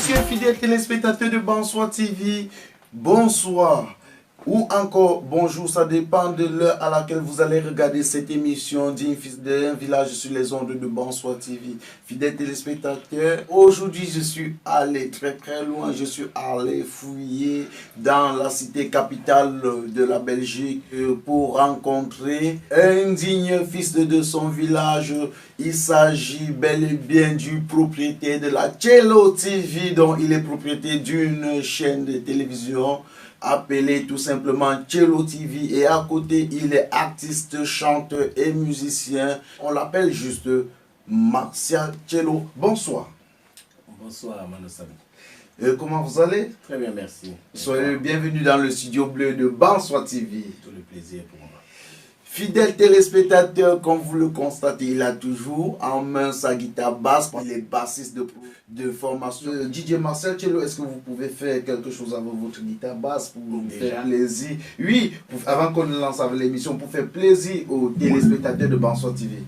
messieurs, fidèles téléspectateurs de Bonsoir TV, bonsoir ou encore bonjour, ça dépend de l'heure à laquelle vous allez regarder cette émission d'un village sur les ondes de Bonsoir TV. Fidèles téléspectateurs, aujourd'hui je suis allé très loin, je suis allé fouiller dans la cité capitale de la Belgique pour rencontrer un digne fils de son village. Il s'agit bel et bien du propriétaire de la Cello TV, dont il est propriétaire d'une chaîne de télévision appelée tout simplement Cello TV, et à côté il est artiste, chanteur et musicien. On l'appelle juste Martial Cello. Bonsoir. Bonsoir Manosabi. Comment vous allez? Très bien, merci. Soyez le bienvenu dans le studio bleu de Bonsoir TV. Tout le plaisir pour moi. Fidèle téléspectateur, comme vous le constatez, il a toujours en main sa guitare basse. Il est bassiste de formation. DJ Martial Cello, est-ce que vous pouvez faire quelque chose avec votre guitare basse pour nous faire plaisir? Oui, avant qu'on lance avec l'émission, pour faire plaisir aux téléspectateurs de Bonsoir TV.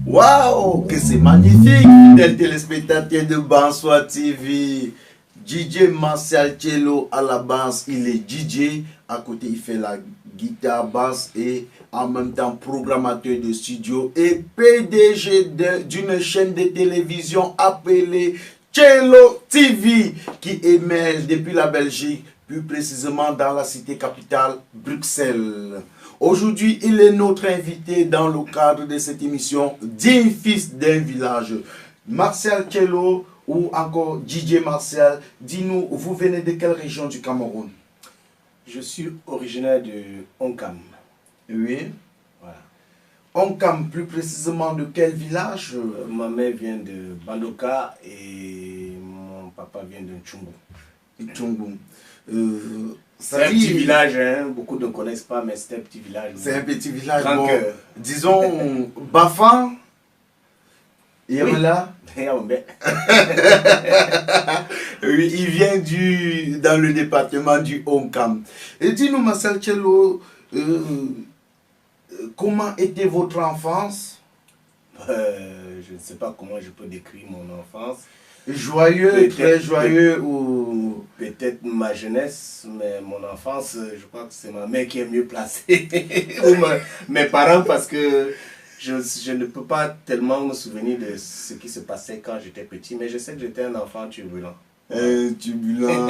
Waouh, que c'est magnifique, fidèles téléspectateurs de Bonsoir TV. DJ Martial Cello à la basse, il est DJ, à côté il fait la guitare basse et en même temps programmateur de studio et PDG d'une chaîne de télévision appelée Cello TV qui émerge depuis la Belgique, plus précisément dans la cité capitale Bruxelles. Aujourd'hui, il est notre invité dans le cadre de cette émission Digne fils d'un village. Martial Cello ou encore DJ Martial, dis-nous, vous venez de quelle région du Cameroun? Je suis originaire de Onkam. Oui. Voilà. Onkam, plus précisément de quel village? Ma mère vient de Bandoka et mon papa vient de Tchungu. C'est un petit village, hein. Beaucoup ne connaissent pas, mais c'est un petit village. C'est un petit village, bon, disons Bafan. Et oui. Voilà. Oui, il vient dans le département du Onkam. Et dis-nous, Martial Cello, comment était votre enfance? Je ne sais pas comment je peux décrire mon enfance. Joyeux, très joyeux ou... Peut-être ma jeunesse, mais mon enfance, je crois que c'est ma mère qui est mieux placée. Ou mes parents, parce que je ne peux pas tellement me souvenir de ce qui se passait quand j'étais petit, mais je sais que j'étais un enfant turbulent. Turbulent.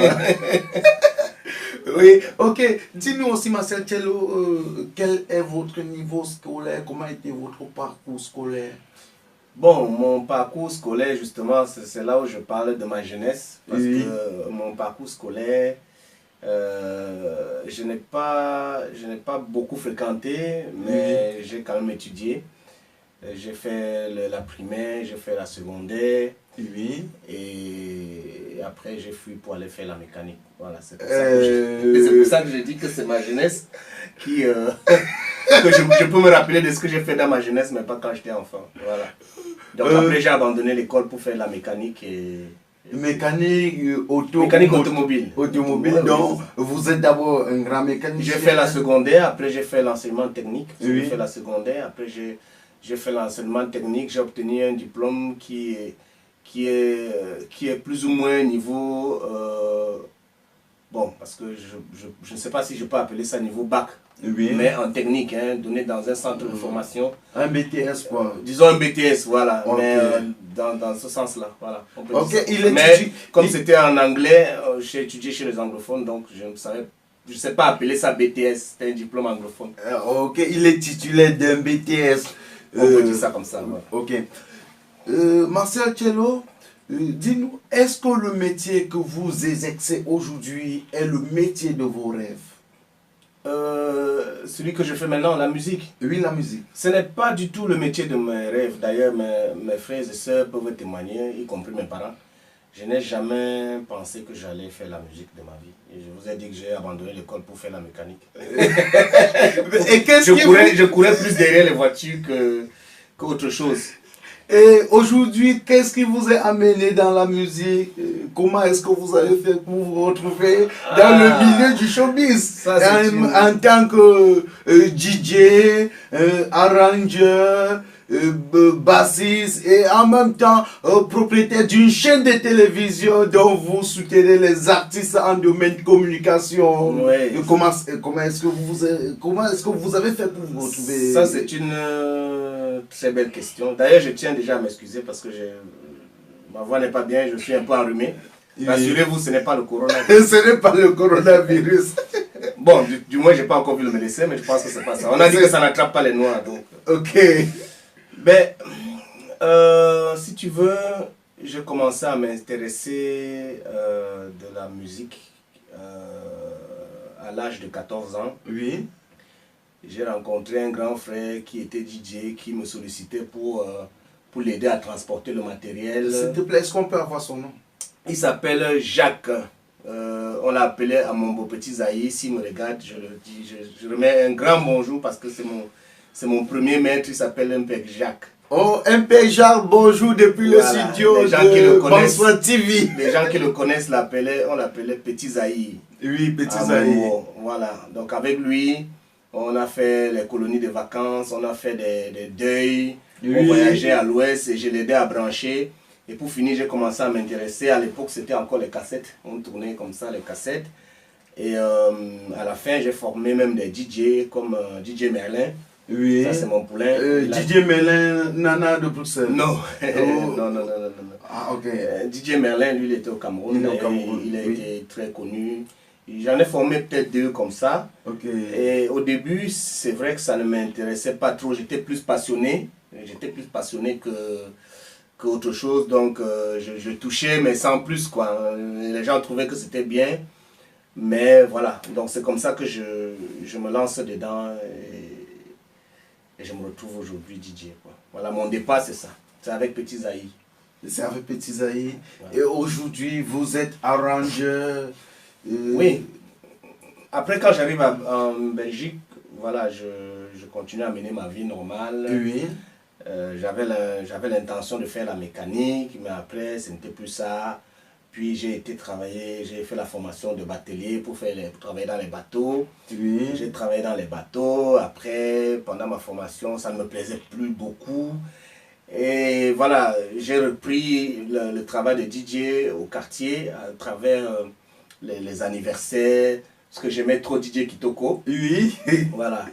Oui, ok. Dis-nous aussi, Martial Cello, quel est votre niveau scolaire? Comment était votre parcours scolaire? Bon, mon parcours scolaire, justement, c'est là où je parle de ma jeunesse. Parce que mon parcours scolaire, je n'ai pas beaucoup fréquenté, mais j'ai quand même étudié. J'ai fait la primaire, j'ai fait la secondaire. Oui. Et après, j'ai fui pour aller faire la mécanique. Voilà, c'est pour ça que je dis que c'est ma jeunesse qui... que je peux me rappeler de ce que j'ai fait dans ma jeunesse, mais pas quand j'étais enfant. Voilà. Donc après, j'ai abandonné l'école pour faire la mécanique et... Mécanique automobile. Automobile, donc vous êtes d'abord un grand mécanicien. J'ai fait la secondaire, après j'ai fait l'enseignement technique. J'ai fait la secondaire, après j'ai fait l'enseignement technique, j'ai obtenu un diplôme qui est plus ou moins niveau... bon, parce que je ne sais pas si je peux appeler ça niveau bac. Oui. Mais en technique, hein, donné dans un centre de formation. Un BTS quoi. Disons un BTS, voilà. Okay. Mais dans ce sens-là, voilà. Ok, mais comme c'était en anglais, j'ai étudié chez les anglophones, donc je ne sais pas appeler ça BTS, c'était un diplôme anglophone. Ok, il est titulaire d'un BTS. On peut dire ça comme ça. Voilà. Ok. Martial Cello, dis-nous, est-ce que le métier que vous exercez aujourd'hui est le métier de vos rêves? Celui que je fais maintenant, la musique. Oui, la musique. Ce n'est pas du tout le métier de mes rêves. D'ailleurs, mes frères et sœurs peuvent témoigner, y compris mes parents. Je n'ai jamais pensé que j'allais faire la musique de ma vie. Et je vous ai dit que j'ai abandonné l'école pour faire la mécanique. Et je courais plus derrière les voitures qu'autre chose. Et aujourd'hui, qu'est-ce qui vous a amené dans la musique? Comment est-ce que vous avez fait pour vous retrouver dans le milieu du showbiz? En tant que DJ, arrangeur, bassiste et en même temps propriétaire d'une chaîne de télévision dont vous soutenez les artistes en domaine de communication. Ouais. Comment est-ce que vous avez fait pour vous retrouver? Ça, c'est une très belle question. D'ailleurs, je tiens déjà à m'excuser parce que ma voix n'est pas bien, je suis un peu enrhumé. Rassurez-vous, ce n'est pas le coronavirus. Ce n'est pas le coronavirus. Bon, du moins, je n'ai pas encore vu le médecin, mais je pense que ce n'est pas ça. On a dit que ça n'attrape pas les noirs. Donc. Ok. Ben, si tu veux, j'ai commencé à m'intéresser de la musique à l'âge de 14 ans. Oui. J'ai rencontré un grand frère qui était DJ, qui me sollicitait pour l'aider à transporter le matériel. S'il te plaît, est-ce qu'on peut avoir son nom? Il s'appelle Jacques. On l'a appelé à mon beau petit Zaï. S'il me regarde, je le dis, je remets un grand bonjour parce que c'est mon premier maître, il s'appelle MP Jacques. Oh, MP Jacques, bonjour depuis le studio de Bonsoir TV. Les gens qui le connaissent on l'appelait Petit Zaï. Oui, Petit Zaï. Voilà, donc avec lui, on a fait les colonies de vacances, on a fait des deuils, oui. On voyageait à l'ouest et je l'aidais à brancher. Et pour finir, j'ai commencé à m'intéresser. À l'époque, c'était encore les cassettes. On tournait comme ça les cassettes. Et à la fin, j'ai formé même des DJ comme DJ Merlin. Oui. Ça, c'est mon poulain. DJ Merlin, Nana de Bruxelles. Non. Oh. non. Ah, ok. DJ Merlin, lui, il était au Cameroun. Il a été très connu. J'en ai formé peut-être 2 comme ça. Okay. Et au début, c'est vrai que ça ne m'intéressait pas trop. J'étais plus passionné. J'étais plus passionné qu'autre chose. Donc, je touchais, mais sans plus, quoi. Les gens trouvaient que c'était bien. Mais voilà. Donc, c'est comme ça que je me lance dedans. Et je me retrouve aujourd'hui DJ, quoi. Voilà, mon départ, c'est ça. C'est avec Petit Zaï. C'est avec Petit Zaï. Voilà. Et aujourd'hui, vous êtes arrangeur. Oui. Après, quand j'arrive en Belgique, voilà, je continue à mener ma vie normale. Oui. J'avais l'intention de faire la mécanique, mais après, ce n'était plus ça. Puis j'ai fait la formation de batelier pour travailler dans les bateaux. Oui. J'ai travaillé dans les bateaux. Après, pendant ma formation, ça ne me plaisait plus beaucoup. Et voilà, j'ai repris le travail de DJ au quartier à travers les anniversaires, parce que j'aimais trop DJ Kitoko. Oui. Voilà.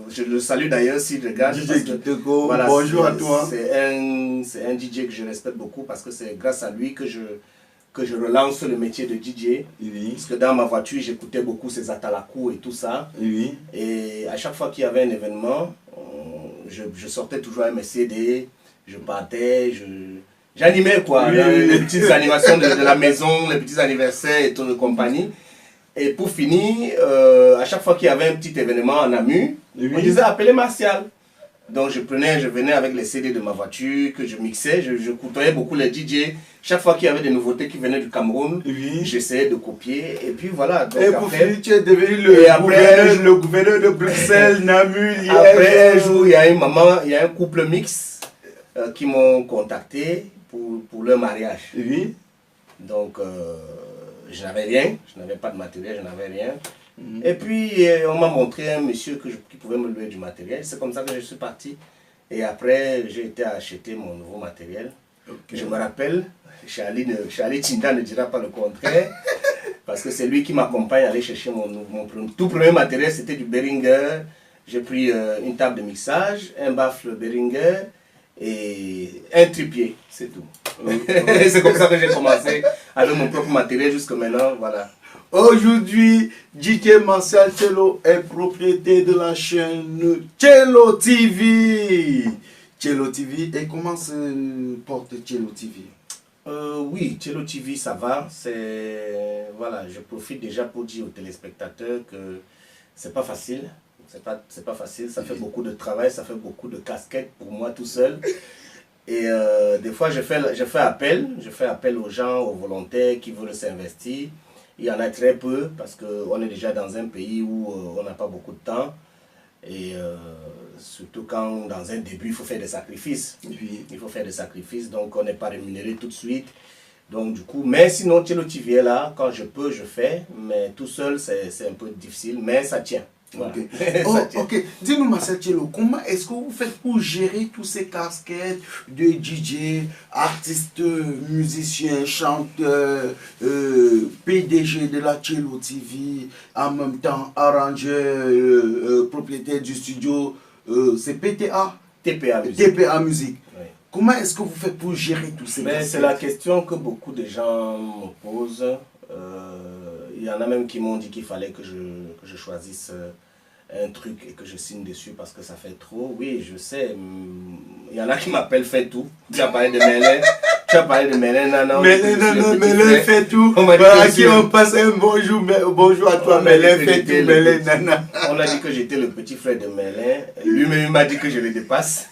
Je le salue d'ailleurs s'il regarde. DJ Kitoko, voilà, bonjour à toi. C'est un DJ que je respecte beaucoup parce que c'est grâce à lui que je relance le métier de DJ. Oui. Parce que dans ma voiture, j'écoutais beaucoup ces atalakou et tout ça. Oui. Et à chaque fois qu'il y avait un événement, je sortais toujours mes CD, je partais, j'animais quoi, oui, les petites animations de la maison, les petits anniversaires et tout de compagnie. Et pour finir, à chaque fois qu'il y avait un petit événement en Amu, on disait appelez Martial. Donc je venais avec les CD de ma voiture que je mixais, je côtoyais beaucoup les DJ. Chaque fois qu'il y avait des nouveautés qui venaient du Cameroun, j'essayais de copier. Et puis voilà. Donc et pour finir, tu es devenu le gouverneur de Bruxelles, Namur, Liège. Après un jour, il y a un couple mix qui m'ont contacté pour leur mariage. Oui. Donc je n'avais rien, je n'avais pas de matériel, je n'avais rien. Et puis, on m'a montré un monsieur qui pouvait me louer du matériel. C'est comme ça que je suis parti. Et après, j'ai été acheter mon nouveau matériel. Okay. Je me rappelle, Charlie Tinda ne dira pas le contraire. Parce que c'est lui qui m'accompagne à aller chercher mon tout premier matériel, c'était du Behringer. J'ai pris une table de mixage, un baffle Behringer et un trépied. C'est tout. Okay. C'est comme ça que j'ai commencé avec mon propre matériel jusqu'à maintenant. Voilà. Aujourd'hui, DJ Martial Tchello est propriétaire de la chaîne Tchello TV. Tchello TV, et comment se porte Tchello TV? Oui, Tchello TV, ça va. Voilà, je profite déjà pour dire aux téléspectateurs que c'est pas facile. C'est pas facile, ça fait beaucoup de travail, ça fait beaucoup de casquettes pour moi tout seul. Et des fois, je fais appel aux gens, aux volontaires qui veulent s'investir. Il y en a très peu parce qu'on est déjà dans un pays où on n'a pas beaucoup de temps. Et surtout quand dans un début, il faut faire des sacrifices. Oui. Il faut faire des sacrifices, donc on n'est pas rémunéré tout de suite. Donc du coup, mais sinon, tu es là, quand je peux, je fais. Mais tout seul, c'est un peu difficile, mais ça tient. Voilà. Ok. Oh, ok. Dis-nous, Marcel Thiello, comment est-ce que vous faites pour gérer tous ces casquettes de DJ, artiste, musicien, chanteur, PDG de la Thiello TV, en même temps arrangeur, propriétaire du studio, c'est PTA? TPA Musique. TPA Musique. Oui. Comment est-ce que vous faites pour gérer tous ces casquettes? C'est la question que beaucoup de gens me posent. Il y en a même qui m'ont dit qu'il fallait que je choisisse un truc et que je signe dessus parce que ça fait trop. Oui, je sais. Il y en a qui m'appellent fait tout. Tu as parlé de Mélène. Tu as parlé de Mélène. Non, Mélène fait tout. À qui on passe un bonjour, bonjour à toi, Mélène fait tout, Mélène nana. On a dit que j'étais le petit frère de Mélène. Lui-même m'a dit que je le dépasse.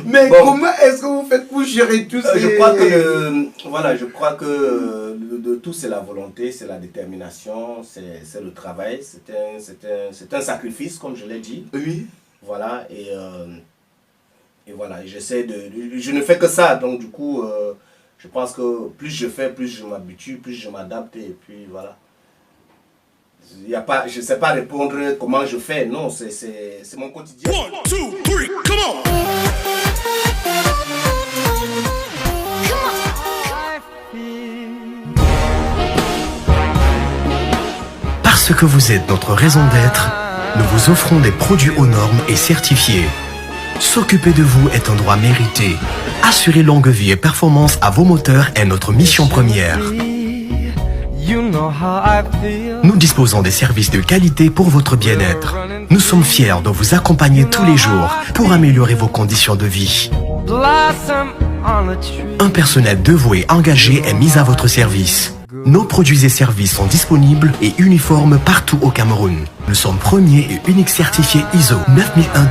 Mais bon, comment est-ce que vous faites pour gérer tout ça? Je crois que de tout, c'est la volonté, c'est la détermination, c'est le travail, c'est un sacrifice, comme je l'ai dit. Oui. Voilà, et voilà, je ne fais que ça, donc du coup, je pense que plus je fais, plus je m'habitue, plus je m'adapte, et puis voilà. Je ne sais pas répondre comment je fais, non, c'est mon quotidien. 1, 2, 3, come on! Parce que vous êtes notre raison d'être, nous vous offrons des produits aux normes et certifiés. S'occuper de vous est un droit mérité. Assurer longue vie et performance à vos moteurs est notre mission première. Nous disposons des services de qualité pour votre bien-être. Nous sommes fiers de vous accompagner tous les jours pour améliorer vos conditions de vie. Un personnel dévoué engagé est mis à votre service. Nos produits et services sont disponibles et uniformes partout au Cameroun. Nous sommes premiers et uniques certifiés ISO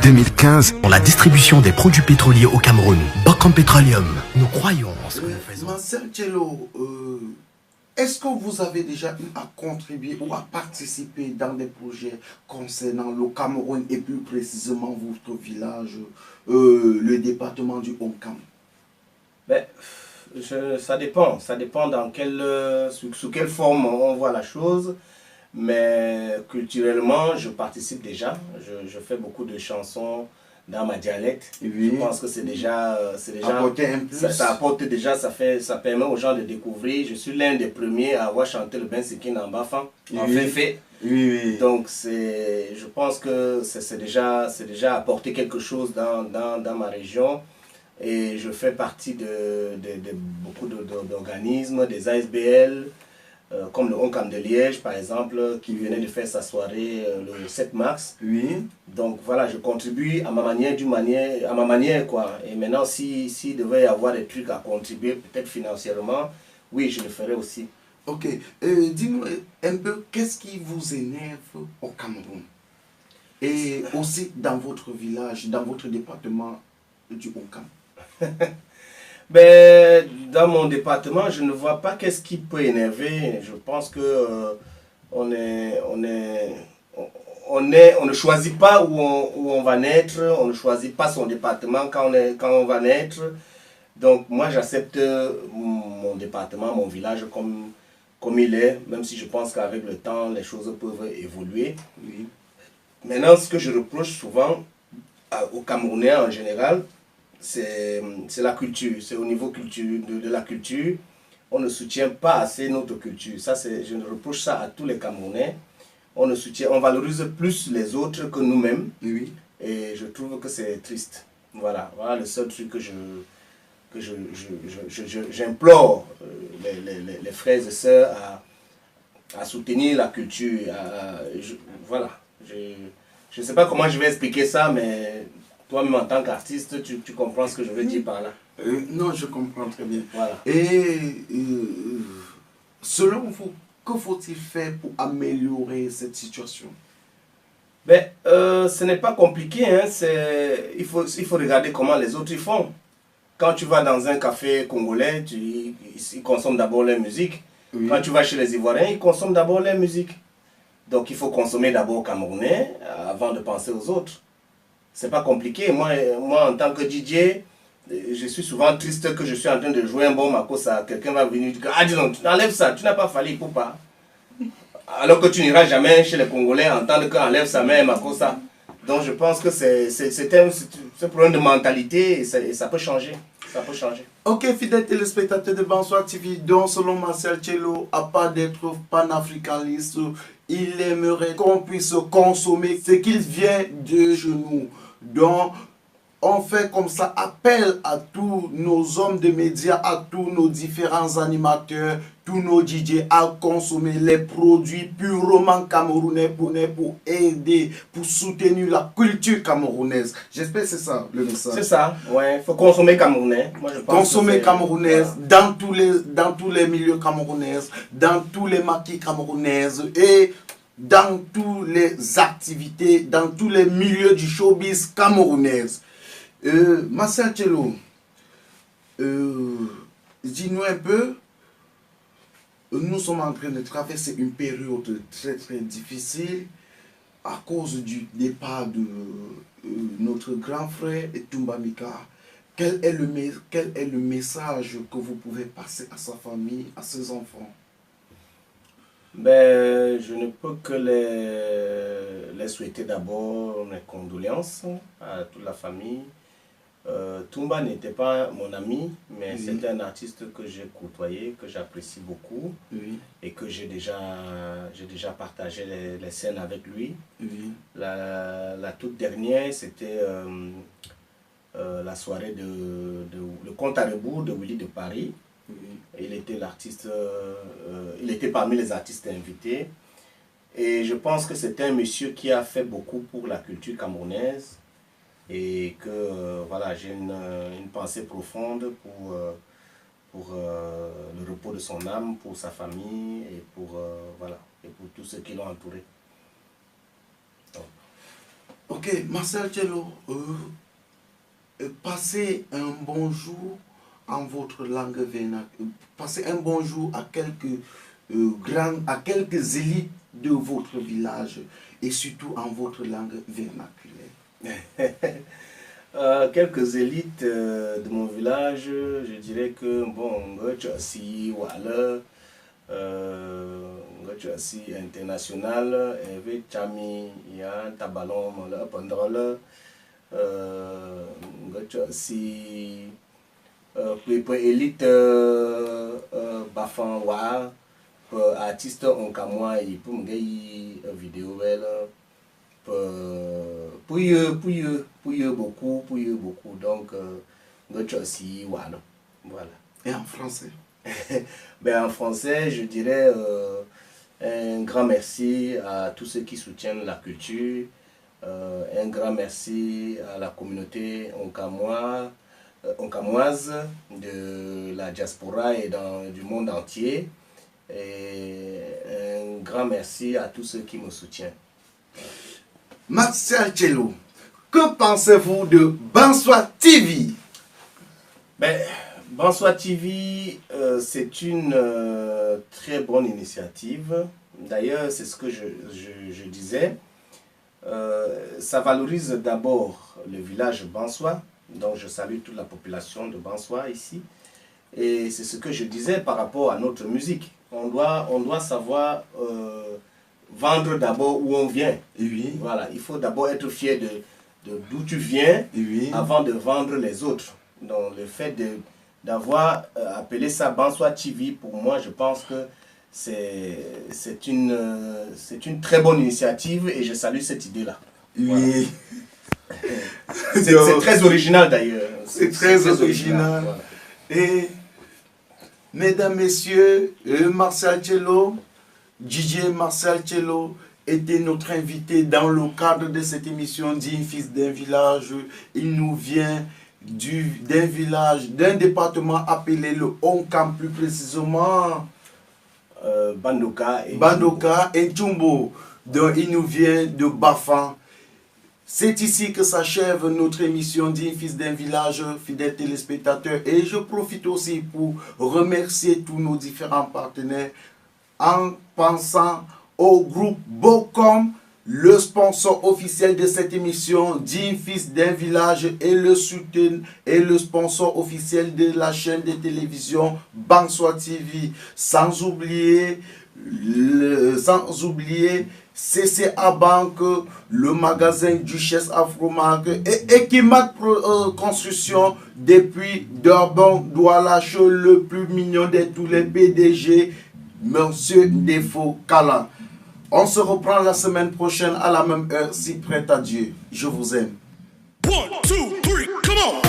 9001-2015 pour la distribution des produits pétroliers au Cameroun. Bocom Petroleum, nous croyons en ce que nous faisons. Marcel Thiello, est-ce que vous avez déjà eu à contribuer ou à participer dans des projets concernant le Cameroun et plus précisément votre village, le département du Onkam? Ça dépend sous quelle forme on voit la chose, mais culturellement je participe déjà, je fais beaucoup de chansons dans ma dialecte. Oui. Je pense que c'est déjà ça apporte déjà, ça permet aux gens de découvrir. Je suis l'un des premiers à avoir chanté le Bensikin en Bafan, en Féfé. Oui. Donc je pense que c'est déjà apporté quelque chose dans ma région. Et je fais partie de beaucoup d'organismes, des ASBL, comme le Onkam de Liège par exemple, qui venait de faire sa soirée le 7 mars. Oui. Donc voilà, je contribue à ma manière quoi. Et maintenant, s'il devait y avoir des trucs à contribuer, peut-être financièrement, oui, je le ferai aussi. Ok. Dis-nous un peu, qu'est-ce qui vous énerve au Cameroun? Et aussi dans votre village, dans votre département du Onkam? Dans mon département, je ne vois pas qu'est-ce qui peut énerver. Je pense que on ne choisit pas où on va naître, on ne choisit pas son département quand on va naître. Donc moi j'accepte mon département, mon village comme il est, même si je pense qu'avec le temps les choses peuvent évoluer. Oui. Maintenant, ce que je reproche souvent aux Camerounais en général, c'est la culture, c'est au niveau de la culture. On ne soutient pas assez notre culture. Ça, je reproche ça à tous les Camerounais. On valorise plus les autres que nous-mêmes. Oui. Et je trouve que c'est triste. Voilà le seul truc que j'implore les frères et sœurs à soutenir la culture. Voilà. Je ne sais pas comment je vais expliquer ça, mais toi-même en tant qu'artiste, tu comprends ce que je veux dire par là. Non, je comprends très bien. Voilà. Et selon vous, que faut-il faire pour améliorer cette situation? Mais ce n'est pas compliqué, hein, il faut regarder comment les autres ils font. Quand tu vas dans un café congolais, ils consomment d'abord leur musique. Oui. Quand tu vas chez les Ivoiriens, ils consomment d'abord leur musique. Donc il faut consommer d'abord camerounais avant de penser aux autres. C'est pas compliqué. Moi, en tant que DJ, je suis souvent triste que je suis en train de jouer un bon makossa. Quelqu'un va venir dire, ah dis donc, tu enlèves ça, tu n'as pas fallu pour pas. Alors que tu n'iras jamais chez les Congolais entendre qu'enlève sa main makossa. Donc je pense que c'est un problème de mentalité et ça peut changer. Ça peut changer. Ok, fidèles téléspectateurs de Bonsoir TV, dont selon Marcel Tchello, à part d'être panafricaniste, il aimerait qu'on puisse consommer ce qu'il vient de chez nous. Donc, on fait comme ça appel à tous nos hommes de médias, à tous nos différents animateurs, tous nos DJ à consommer les produits purement camerounais pour aider, pour soutenir la culture camerounaise. J'espère que c'est ça le message. C'est ça, ouais. Il faut consommer camerounais. Moi, je pense consommer camerounais voilà. dans tous les milieux camerounais, dans tous les maquis camerounaises et dans toutes les activités, dans tous les milieux du showbiz camerounais. Marcel Tchello, dis-nous un peu, nous sommes en train de traverser une période très très difficile à cause du départ de notre grand frère Toumba Mika. Quel est le message que vous pouvez passer à sa famille, à ses enfants? Ben, je ne peux que les souhaiter d'abord mes condoléances à toute la famille. Toumba n'était pas mon ami, mais oui. C'était un artiste que j'ai côtoyé, que j'apprécie beaucoup oui. Et que j'ai déjà partagé les scènes avec lui. Oui. La toute dernière, c'était la soirée le compte à rebours de Willy de Paris. Oui. Il était l'artiste, il était parmi les artistes invités. Et je pense que c'était un monsieur qui a fait beaucoup pour la culture camerounaise. Et que voilà, j'ai une pensée profonde pour le repos de son âme, pour sa famille et pour tous ceux qui l'ont entouré. Donc. Ok, Marcel Tchello, passez un bon jour en votre langue vernaculaire. Passez un bon jour à quelques élites de votre village et surtout en votre langue vernaculaire. Quelques élites de mon village, je dirais que bon, si voilà, si international, avec Chami, il y a un tabalon, là, pendant là, si pour élite, bafan wa, artiste on kamwa, il peut me gagner vidéo elle. Pour beaucoup, donc aussi, voilà. Et en français? Ben, en français, je dirais un grand merci à tous ceux qui soutiennent la culture, un grand merci à la communauté onkamoise de la diaspora et du monde entier, et un grand merci à tous ceux qui me soutiennent. Marcel Tchello, que pensez-vous de Bonsoir TV? Ben, Bonsoir TV, c'est une très bonne initiative. D'ailleurs, c'est ce que je disais. Ça valorise d'abord le village Bonsoir. Donc, je salue toute la population de Bonsoir ici. Et c'est ce que je disais par rapport à notre musique. On doit savoir... vendre d'abord où on vient. Oui. Voilà, il faut d'abord être fier d'où tu viens oui. Avant de vendre les autres. Donc le fait d'avoir appelé ça Bonsoir TV, pour moi, je pense que c'est une très bonne initiative et je salue cette idée-là. Oui. Voilà. C'est très original d'ailleurs. C'est très original. Voilà. Et mesdames, messieurs, Marcel Tchello, DJ Marcel Tchello était notre invité dans le cadre de cette émission Digne fils d'un village. Il nous vient d'un village, d'un département appelé le Onkam, plus précisément Bandoka et Nchumbo. Donc, il nous vient de Bafan. C'est ici que s'achève notre émission d'un fils d'un village, fidèles téléspectateurs. Et je profite aussi pour remercier tous nos différents partenaires en pensant au groupe Bocom, le sponsor officiel de cette émission, d'un fils d'un village, et le soutien et le sponsor officiel de la chaîne de télévision Banswa TV. Sans oublier CCA Bank, le magasin Duchesse Afromarque et Equimac Construction depuis Durban, Douala, le plus mignon de tous les PDG, Monsieur Defo Kala. On se reprend la semaine prochaine à la même heure, si prête à Dieu. Je vous aime. 1, 2, 3, come on!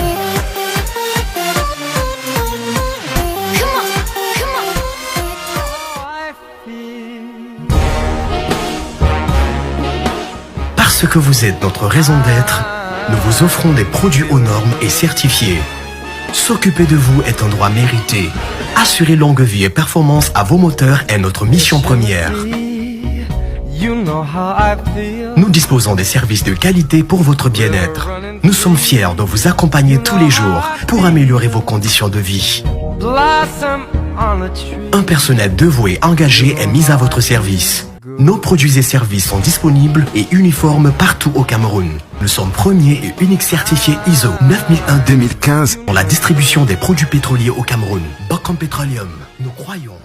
Parce que vous êtes notre raison d'être, nous vous offrons des produits aux normes et certifiés. S'occuper de vous est un droit mérité. Assurer longue vie et performance à vos moteurs est notre mission première. Nous disposons des services de qualité pour votre bien-être. Nous sommes fiers de vous accompagner tous les jours pour améliorer vos conditions de vie. Un personnel dévoué engagé est mis à votre service. Nos produits et services sont disponibles et uniformes partout au Cameroun. Nous sommes premiers et uniques certifiés ISO 9001-2015 pour la distribution des produits pétroliers au Cameroun. Bocom Petroleum, nous croyons